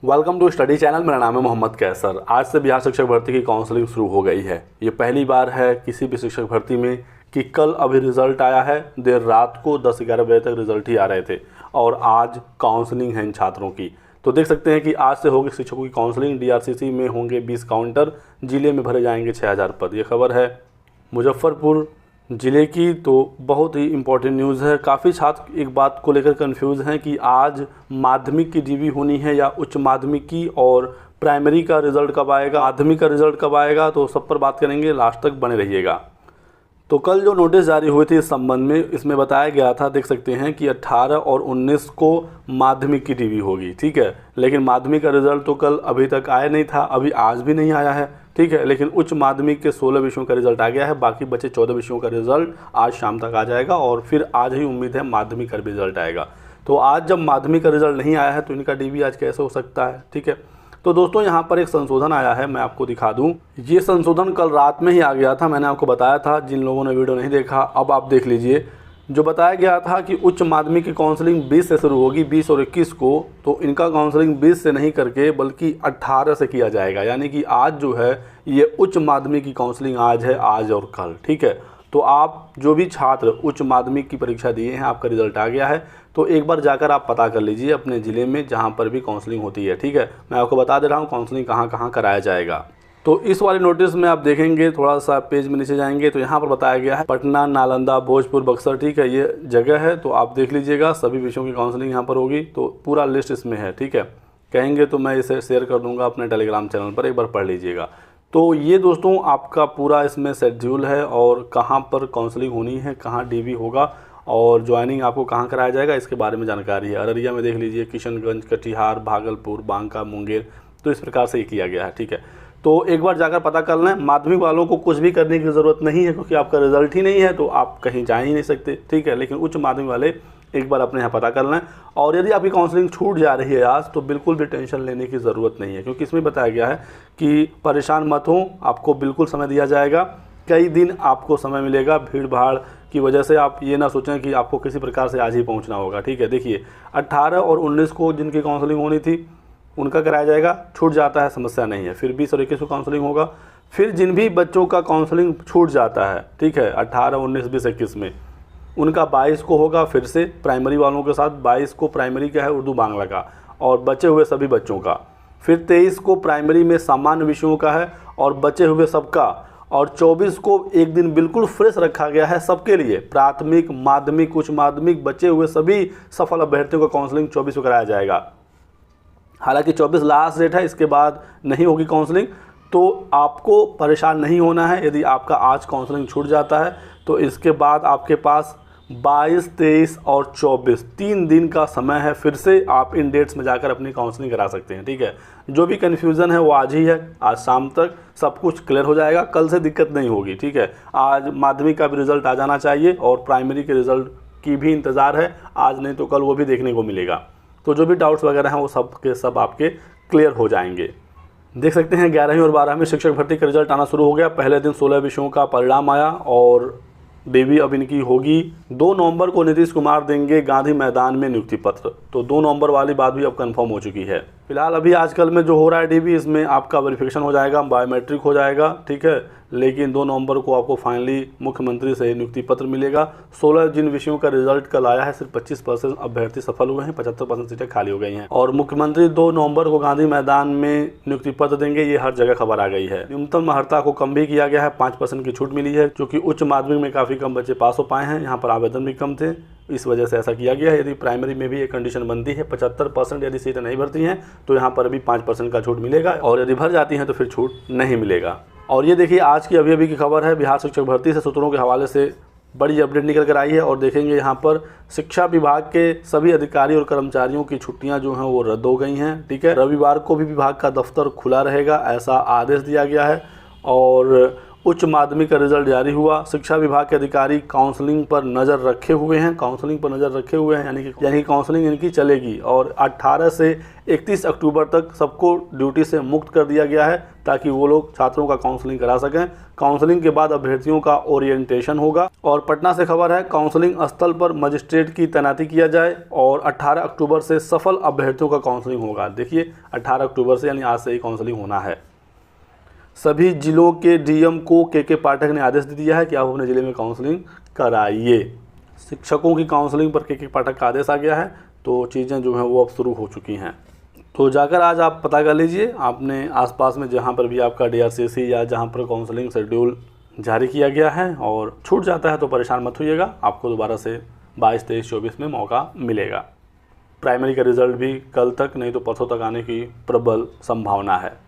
Welcome to study channel. मेरा नाम है मोहम्मद कैसर। आज से बिहार शिक्षक भर्ती की काउंसलिंग शुरू हो गई है। ये पहली बार है किसी भी शिक्षक भर्ती में कि कल अभी रिज़ल्ट आया है, देर रात को 10-11 बजे तक रिज़ल्ट ही आ रहे थे और आज काउंसलिंग है इन छात्रों की। तो देख सकते हैं कि आज से होगी शिक्षकों की काउंसलिंग। डीआरसीसी में होंगे 20 काउंटर, जिले में भरे जाएंगे 6000 पद। ये खबर है मुजफ्फरपुर ज़िले की। तो बहुत ही इम्पोर्टेंट न्यूज़ है। काफ़ी छात्र एक बात को लेकर कंफ्यूज हैं कि आज माध्यमिक की डीवी होनी है या उच्च माध्यमिक की, और प्राइमरी का रिज़ल्ट कब आएगा, माध्यमिक का रिज़ल्ट कब आएगा, तो सब पर बात करेंगे। लास्ट तक बने रहिएगा। तो कल जो नोटिस जारी हुई थी इस संबंध में, इसमें बताया गया था, देख सकते हैं कि 18 और 19 को माध्यमिक की डीवी होगी, ठीक है। लेकिन माध्यमिक का रिज़ल्ट तो कल अभी तक आया नहीं था, अभी आज भी नहीं आया है, ठीक है। लेकिन उच्च माध्यमिक के 16 विषयों का रिज़ल्ट आ गया है। बाकी बचे 14 विषयों का रिज़ल्ट आज शाम तक आ जाएगा और फिर आज ही उम्मीद है माध्यमिक का भी रिज़ल्ट आएगा। तो आज जब माध्यमिक का रिज़ल्ट नहीं आया है तो इनका डीवी आज कैसे हो सकता है, ठीक है। तो दोस्तों यहाँ पर एक संशोधन आया है, मैं आपको दिखा दूँ। ये संशोधन कल रात में ही आ गया था, मैंने आपको बताया था। जिन लोगों ने वीडियो नहीं देखा अब आप देख लीजिए। जो बताया गया था कि उच्च माध्यमिक की काउंसलिंग 20 से शुरू होगी, 20 और 21 को, तो इनका काउंसलिंग 20 से नहीं करके बल्कि 18 से किया जाएगा। यानी कि आज जो है ये उच्च माध्यमिक की काउंसलिंग आज है, आज और कल, ठीक है। तो आप जो भी छात्र उच्च माध्यमिक की परीक्षा दिए हैं, आपका रिज़ल्ट आ गया है, तो एक बार जाकर आप पता कर लीजिए अपने ज़िले में जहाँ पर भी काउंसलिंग होती है, ठीक है। मैं आपको बता दे रहा हूँ काउंसलिंग कहाँ कहाँ कराया जाएगा। तो इस वाले नोटिस में आप देखेंगे, थोड़ा सा पेज में नीचे जाएंगे तो यहाँ पर बताया गया है पटना, नालंदा, भोजपुर, बक्सर, ठीक है, ये जगह है। तो आप देख लीजिएगा, सभी विषयों की काउंसलिंग यहाँ पर होगी। तो पूरा लिस्ट इसमें है, ठीक है। कहेंगे तो मैं इसे शेयर कर दूँगा अपने टेलीग्राम चैनल पर, एक बार पढ़ लीजिएगा। तो ये दोस्तों आपका पूरा इसमें शेड्यूल है और कहाँ पर काउंसलिंग होनी है, कहाँ डीवी होगा और ज्वाइनिंग आपको कहाँ कराया जाएगा, इसके बारे में जानकारी है। अररिया में देख लीजिए, किशनगंज, कटिहार, भागलपुर, बांका, मुंगेर, तो इस प्रकार से ये किया गया है, ठीक है। तो एक बार जाकर पता कर लें। माध्यमिक वालों को कुछ भी करने की ज़रूरत नहीं है क्योंकि आपका रिज़ल्ट ही नहीं है, तो आप कहीं जा ही नहीं सकते, ठीक है। लेकिन उच्च माध्यमिक वाले एक बार अपने यहाँ पता कर लें। और यदि आपकी काउंसलिंग छूट जा रही है आज, तो बिल्कुल भी टेंशन लेने की ज़रूरत नहीं है, क्योंकि इसमें बताया गया है कि परेशान मत हो, आपको बिल्कुल समय दिया जाएगा। कई दिन आपको समय मिलेगा। भीड़ भाड़ की वजह से आप ये ना सोचें कि आपको किसी प्रकार से आज ही पहुंचना होगा, ठीक है। देखिए 18 और 19 को जिनकी काउंसलिंग होनी थी उनका कराया जाएगा, छूट जाता है, समस्या नहीं है। फिर 20 और 21 को काउंसलिंग होगा। फिर जिन भी बच्चों का काउंसलिंग छूट जाता है, ठीक है, 18, 19, 20, 21 में, उनका 22 को होगा। फिर से प्राइमरी वालों के साथ 22 को प्राइमरी का है, उर्दू बांग्ला का, और बचे हुए सभी बच्चों का। फिर 23 को प्राइमरी में सामान्य विषयों का है और बचे हुए सबका। और 24 को एक दिन बिल्कुल फ्रेश रखा गया है सबके लिए, प्राथमिक, माध्यमिक, उच्च माध्यमिक, बचे हुए सभी सफल अभ्यर्थियों का काउंसलिंग 24 को कराया जाएगा। हालांकि 24 लास्ट डेट है, इसके बाद नहीं होगी काउंसलिंग। तो आपको परेशान नहीं होना है। यदि आपका आज काउंसलिंग छूट जाता है तो इसके बाद आपके पास 22, 23 और 24 3 दिन का समय है। फिर से आप इन डेट्स में जाकर अपनी काउंसलिंग करा सकते हैं, ठीक है। जो भी कन्फ्यूज़न है वो आज ही है, आज शाम तक सब कुछ क्लियर हो जाएगा। कल से दिक्कत नहीं होगी, ठीक है। आज माध्यमिक का भी रिज़ल्ट आ जाना चाहिए और प्राइमरी के रिज़ल्ट की भी इंतज़ार है। आज नहीं तो कल वो भी देखने को मिलेगा। तो जो भी डाउट्स वगैरह हैं वो सब के सब आपके क्लियर हो जाएंगे। देख सकते हैं 11वीं और 12वीं शिक्षक भर्ती का रिजल्ट आना शुरू हो गया। पहले दिन 16 विषयों का परिणाम आया और डीवी अब इनकी होगी। 2 नवंबर को नीतीश कुमार देंगे गांधी मैदान में नियुक्ति पत्र। तो 2 नवंबर वाली बात भी अब कंफर्म हो चुकी है। फिलहाल अभी आजकल में जो हो रहा है डीवी, इसमें आपका वेरिफिकेशन हो जाएगा, बायोमेट्रिक हो जाएगा, ठीक है। लेकिन 2 नवंबर को आपको फाइनली मुख्यमंत्री से नियुक्ति पत्र मिलेगा। 16 जिन विषयों का रिजल्ट कल आया है, सिर्फ 25% अभ्यर्थी सफल हुए हैं, 75% सीटें खाली हो गई हैं। और मुख्यमंत्री 2 नवंबर को गांधी मैदान में नियुक्ति पत्र देंगे, ये हर जगह खबर आ गई है। न्यूनतम अर्हता को कम भी किया गया है, 5% की छूट मिली है, क्योंकि उच्च माध्यमिक में काफ़ी कम बच्चे पास हो पाए हैं, यहाँ पर आवेदन भी कम थे, इस वजह से ऐसा किया गया है। यदि प्राइमरी में भी एक कंडीशन बनती है, 75% यदि सीटें नहीं भरती हैं तो यहाँ पर भी 5% का छूट मिलेगा, और यदि भर जाती हैं तो फिर छूट नहीं मिलेगा। और ये देखिए आज की अभी की खबर है, बिहार शिक्षक भर्ती से सूत्रों के हवाले से बड़ी अपडेट निकल कर आई है। और देखेंगे यहाँ पर शिक्षा विभाग के सभी अधिकारी और कर्मचारियों की छुट्टियाँ जो हैं वो रद्द हो गई हैं, ठीक है। रविवार को भी विभाग का दफ्तर खुला रहेगा, ऐसा आदेश दिया गया है। और उच्च माध्यमिक का रिजल्ट जारी हुआ। शिक्षा विभाग के अधिकारी काउंसलिंग पर नज़र रखे हुए हैं, यानी कि काउंसलिंग इनकी चलेगी। और 18 से 31 अक्टूबर तक सबको ड्यूटी से मुक्त कर दिया गया है ताकि वो लोग छात्रों का काउंसलिंग करा सकें। काउंसलिंग के बाद अभ्यर्थियों का ओरिएंटेशन होगा। और पटना से खबर है, काउंसलिंग स्थल पर मजिस्ट्रेट की तैनाती किया जाए और 18 अक्टूबर से सफल अभ्यर्थियों का काउंसलिंग होगा। देखिए 18 अक्टूबर से यानी आज से ही काउंसलिंग होना है। सभी जिलों के डीएम को के पाठक ने आदेश दे दिया है कि आप अपने ज़िले में काउंसलिंग कराइए। शिक्षकों की काउंसलिंग पर के पाठक का आदेश आ गया है, तो चीज़ें जो हैं वो अब शुरू हो चुकी हैं। तो जाकर आज आप पता कर लीजिए अपने आसपास में जहाँ पर भी आपका डीआरसीसी या जहाँ पर काउंसलिंग शेड्यूल जारी किया गया है, और छूट जाता है तो परेशान मत होइएगा, आपको दोबारा से 22, 23, 24 में मौका मिलेगा। प्राइमरी का रिज़ल्ट भी कल तक नहीं तो परसों तक आने की प्रबल संभावना है।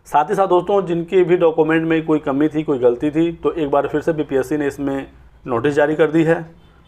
साथ ही साथ दोस्तों, जिनके भी डॉक्यूमेंट में कोई कमी थी, कोई गलती थी, तो एक बार फिर से बीपीएससी ने इसमें नोटिस जारी कर दी है।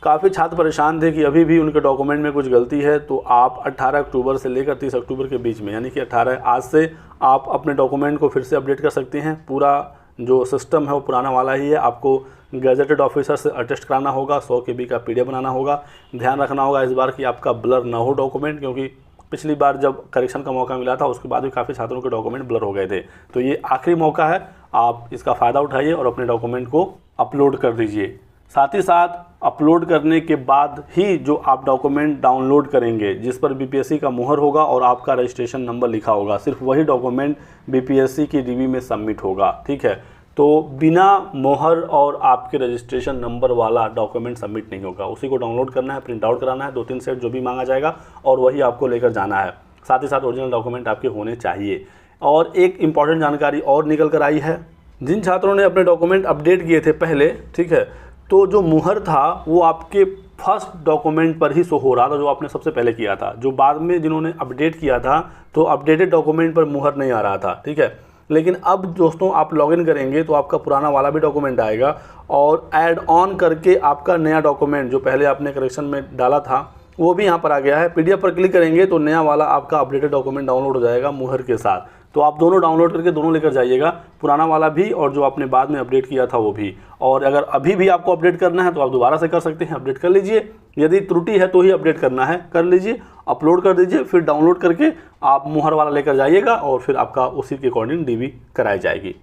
काफ़ी छात्र परेशान थे कि अभी भी उनके डॉक्यूमेंट में कुछ गलती है, तो आप 18 अक्टूबर से लेकर 30 अक्टूबर के बीच में, यानी कि 18 आज से आप अपने डॉक्यूमेंट को फिर से अपडेट कर सकते हैं। पूरा जो सिस्टम है वो पुराना वाला ही है। आपको गैजेटेड ऑफिसर से अटेस्ट कराना होगा, 100 KB का PDF बनाना होगा। ध्यान रखना होगा इस बार कि आपका ब्लर ना हो डॉक्यूमेंट, क्योंकि पिछली बार जब करेक्शन का मौका मिला था उसके बाद भी काफ़ी छात्रों के डॉक्यूमेंट ब्लर हो गए थे। तो ये आखिरी मौका है, आप इसका फ़ायदा उठाइए और अपने डॉक्यूमेंट को अपलोड कर दीजिए। साथ ही साथ अपलोड करने के बाद ही जो आप डॉक्यूमेंट डाउनलोड करेंगे, जिस पर बीपीएससी का मुहर होगा और आपका रजिस्ट्रेशन नंबर लिखा होगा, सिर्फ वही डॉक्यूमेंट बीपीएससी की डीबी में सबमिट होगा। ठीक है, तो बिना मोहर और आपके रजिस्ट्रेशन नंबर वाला डॉक्यूमेंट सबमिट नहीं होगा। उसी को डाउनलोड करना है, प्रिंट आउट कराना है, 2-3 सेट जो भी मांगा जाएगा, और वही आपको लेकर जाना है। साथ ही साथ ओरिजिनल डॉक्यूमेंट आपके होने चाहिए। और एक इम्पॉर्टेंट जानकारी और निकल कर आई है, जिन छात्रों ने अपने डॉक्यूमेंट अपडेट किए थे पहले, ठीक है, तो जो मुहर था वो आपके फर्स्ट डॉक्यूमेंट पर ही शो हो रहा था, जो आपने सबसे पहले किया था। जो बाद में जिन्होंने अपडेट किया था, तो अपडेटेड डॉक्यूमेंट पर मुहर नहीं आ रहा था। ठीक है, लेकिन अब दोस्तों आप लॉगिन करेंगे तो आपका पुराना वाला भी डॉक्यूमेंट आएगा, और ऐड ऑन करके आपका नया डॉक्यूमेंट जो पहले आपने करेक्शन में डाला था वो भी यहाँ पर आ गया है। PDF पर क्लिक करेंगे तो नया वाला आपका अपडेटेड डॉक्यूमेंट डाउनलोड हो जाएगा मुहर के साथ। तो आप दोनों डाउनलोड करके दोनों लेकर जाइएगा, पुराना वाला भी और जो आपने बाद में अपडेट किया था वो भी। और अगर अभी भी आपको अपडेट करना है तो आप दोबारा से कर सकते हैं, अपडेट कर लीजिए। यदि त्रुटि है तो ही अपडेट करना है, कर लीजिए, अपलोड कर दीजिए, फिर डाउनलोड करके आप मुहर वाला लेकर जाइएगा और फिर आपका उसी के अकॉर्डिंग डीबी कराई जाएगी।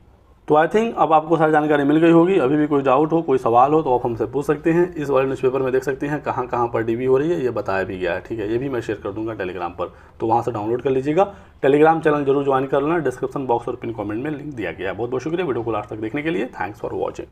तो आई थिंक अब आपको सारी जानकारी मिल गई होगी। अभी भी कोई डाउट हो, कोई सवाल हो तो आप हमसे पूछ सकते हैं। इस वाले न्यूज़पेपर में देख सकते हैं कहाँ कहाँ पर डीबी हो रही है, ये बताया भी गया है। ठीक है, ये भी मैं शेयर कर दूंगा टेलीग्राम पर, तो वहाँ से डाउनलोड कर लीजिएगा। टेलीग्राम चैनल जरूर ज्वाइन कर लेना, डिस्क्रिप्शन बॉक्स और पिन कमेंट में लिंक दिया गया है। बहुत बहुत शुक्रिया वीडियो को लास्ट तक देखने के लिए। Thanks for watching.